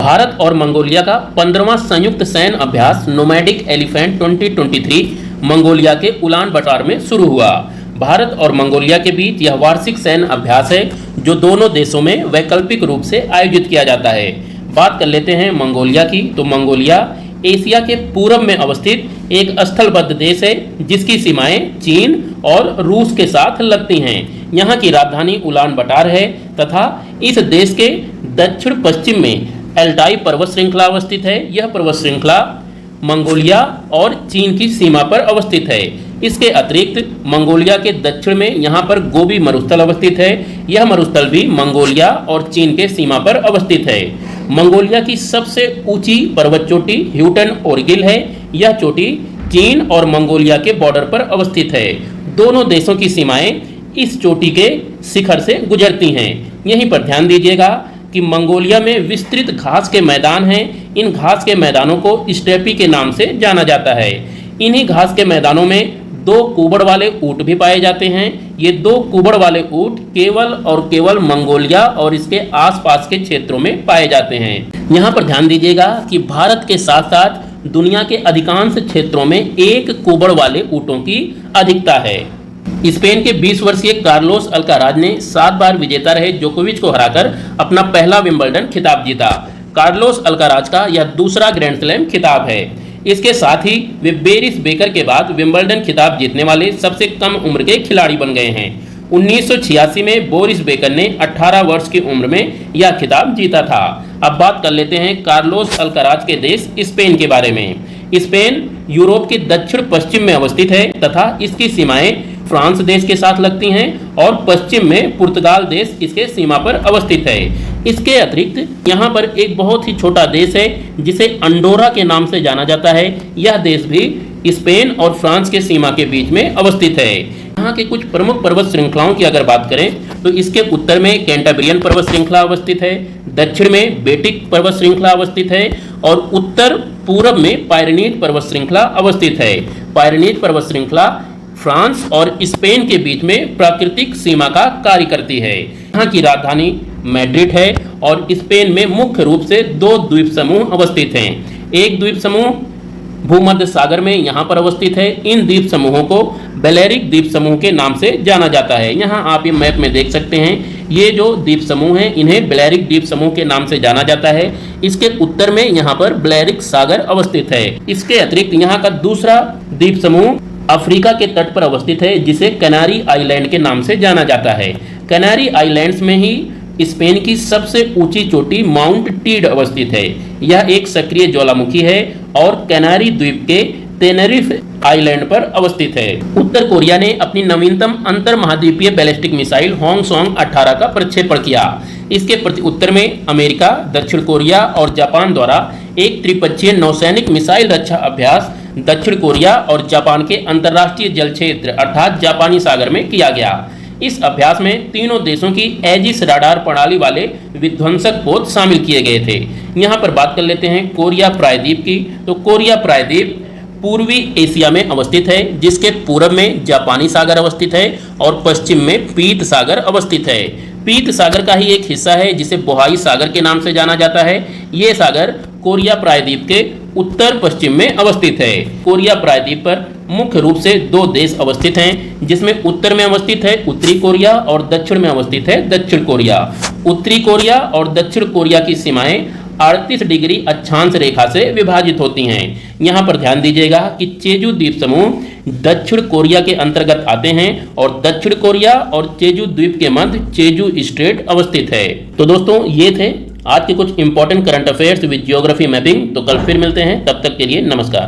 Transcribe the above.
भारत और मंगोलिया का 15वां संयुक्त सैन्य अभ्यास नोमैडिक एलिफेंट 2023 मंगोलिया के उलान बटार में शुरू हुआ। भारत और मंगोलिया के बीच यह वार्षिक सैन्य अभ्यास है जो दोनों देशों में वैकल्पिक रूप से आयोजित किया जाता है। बात कर लेते हैं मंगोलिया की, तो मंगोलिया एशिया के पूर्व में अवस्थित एक स्थलबद्ध देश है जिसकी सीमाएं चीन और रूस के साथ लगती हैं। यहाँ की राजधानी उलान बटार है तथा इस देश के दक्षिण पश्चिम में एल्टाई पर्वत श्रृंखला अवस्थित है। यह पर्वत श्रृंखला मंगोलिया और चीन की सीमा पर अवस्थित है। इसके अतिरिक्त मंगोलिया के दक्षिण में यहाँ पर गोबी मरुस्थल अवस्थित है। यह मरुस्थल भी मंगोलिया और चीन के सीमा पर अवस्थित है। मंगोलिया की सबसे ऊंची पर्वत चोटी ह्यूटन ओरगिल है। यह चोटी चीन और मंगोलिया के बॉर्डर पर अवस्थित है। दोनों देशों की सीमाएं इस चोटी के शिखर से गुजरती हैं। यहीं पर ध्यान दीजिएगा कि मंगोलिया में विस्तृत घास के मैदान हैं। इन घास के मैदानों को स्टेपी के नाम से जाना जाता है। इन्हीं घास के मैदानों में 2 कुबड़ वाले ऊंट भी पाए जाते हैं। ये 2 कुबड़ वाले ऊंट केवल और केवल मंगोलिया और इसके आसपास के क्षेत्रों में पाए जाते हैं। यहाँ पर ध्यान दीजिएगा कि भारत के साथ साथ दुनिया के अधिकांश क्षेत्रों में 1 कुबड़ वाले ऊंटों की अधिकता है। स्पेन के 20 वर्षीय कार्लोस अल्काराज ने 7 बार विजेता रहे जोकोविच को हराकर अपना पहला विंबलडन खिताब जीता। कार्लोस अल्काराज का यह दूसरा ग्रैंड स्लैम खिताब है। इसके साथ ही वे बेरिस बेकर के बाद विंबलडन खिताब जीतने वाले सबसे कम उम्र के खिलाड़ी बन गए हैं। 1986 में बोरिस बेकर ने 18 वर्ष की उम्र में यह खिताब जीता था। अब बात कर लेते हैं कार्लोस अल्काराज के देश स्पेन के बारे में। स्पेन यूरोप के दक्षिण पश्चिम में अवस्थित है तथा इसकी सीमाएं फ्रांस देश के साथ लगती हैं और पश्चिम में पुर्तगाल देश इसके सीमा पर अवस्थित है। इसके अतिरिक्त यहाँ पर एक बहुत ही छोटा देश है जिसे अंडोरा के नाम से जाना जाता है। यह देश भी स्पेन और फ्रांस के सीमा के बीच में अवस्थित है। यहाँ के कुछ प्रमुख पर्वत श्रृंखलाओं की अगर बात करें तो इसके उत्तर में कैंटाब्रियन पर्वत श्रृंखला अवस्थित है, दक्षिण में बेटिक पर्वत श्रृंखला अवस्थित है और उत्तर पूर्व में पायरेनीज पर्वत श्रृंखला अवस्थित है। पायरेनीज पर्वत श्रृंखला फ्रांस और स्पेन के बीच में प्राकृतिक सीमा का कार्य करती है। यहाँ की राजधानी मैड्रिड है और स्पेन में मुख्य रूप से 2 द्वीप समूह अवस्थित हैं। एक द्वीप समूह भूमध्य सागर में यहाँ पर अवस्थित है। इन द्वीप समूहों को बेलेरिक द्वीप समूह के नाम से जाना जाता है। यहाँ आप ये मैप में देख सकते हैं, ये जो द्वीप समूह हैं इन्हें बेलेरिक द्वीप समूह के नाम से जाना जाता है। इसके उत्तर में यहाँ पर बेलेरिक सागर अवस्थित है। इसके अतिरिक्त यहाँ का दूसरा द्वीप समूह अफ्रीका के तट पर अवस्थित है जिसे कैनारी आइलैंड के नाम से जाना जाता है। कैनारी आइलैंड्स में ही स्पेन की सबसे ऊंची चोटी माउंट टीड अवस्थित है। यह एक सक्रिय ज्वालामुखी है और कैनारी द्वीप के टेनेरिफ आइलैंड पर अवस्थित है। उत्तर कोरिया ने अपनी नवीनतम अंतर महाद्वीपीय बैलिस्टिक मिसाइल होंगसोंग 18 का प्रक्षेपण किया। इसके प्रति उत्तर में अमेरिका, दक्षिण कोरिया और जापान द्वारा एक त्रिपक्षीय नौसैनिक मिसाइल रक्षा अभ्यास दक्षिण कोरिया और जापान के अंतर्राष्ट्रीय जल क्षेत्र अर्थात जापानी सागर में किया गया। इस अभ्यास में तीनों देशों की एजिस राडार प्रणाली वाले विध्वंसक पोत शामिल किए गए थे। यहाँ पर बात कर लेते हैं कोरिया प्रायद्वीप की, तो कोरिया प्रायद्वीप पूर्वी एशिया में अवस्थित है जिसके पूर्व में जापानी सागर अवस्थित है और पश्चिम में पीत सागर अवस्थित है। पीत सागर का ही एक हिस्सा है जिसे बोहाई सागर के नाम से जाना जाता है। ये सागर कोरिया प्रायद्वीप के उत्तर पश्चिम में अवस्थित है। कोरिया प्रायद्वीप पर मुख्य रूप से 2 देश अवस्थित हैं जिसमें उत्तर में अवस्थित है उत्तरी कोरिया और दक्षिण में अवस्थित है दक्षिण कोरिया। उत्तरी कोरिया और दक्षिण कोरिया की सीमाएं 38 डिग्री अक्षांश रेखा से विभाजित होती हैं। यहाँ पर ध्यान दीजिएगा कि चेजू द्वीप समूह दक्षिण कोरिया के अंतर्गत आते हैं और दक्षिण कोरिया और चेजू द्वीप के मध्य चेजू स्ट्रेट अवस्थित है। तो दोस्तों ये थे आज के कुछ important current affairs with geography mapping. तो कल फिर मिलते हैं, तब तक के लिए नमस्कार।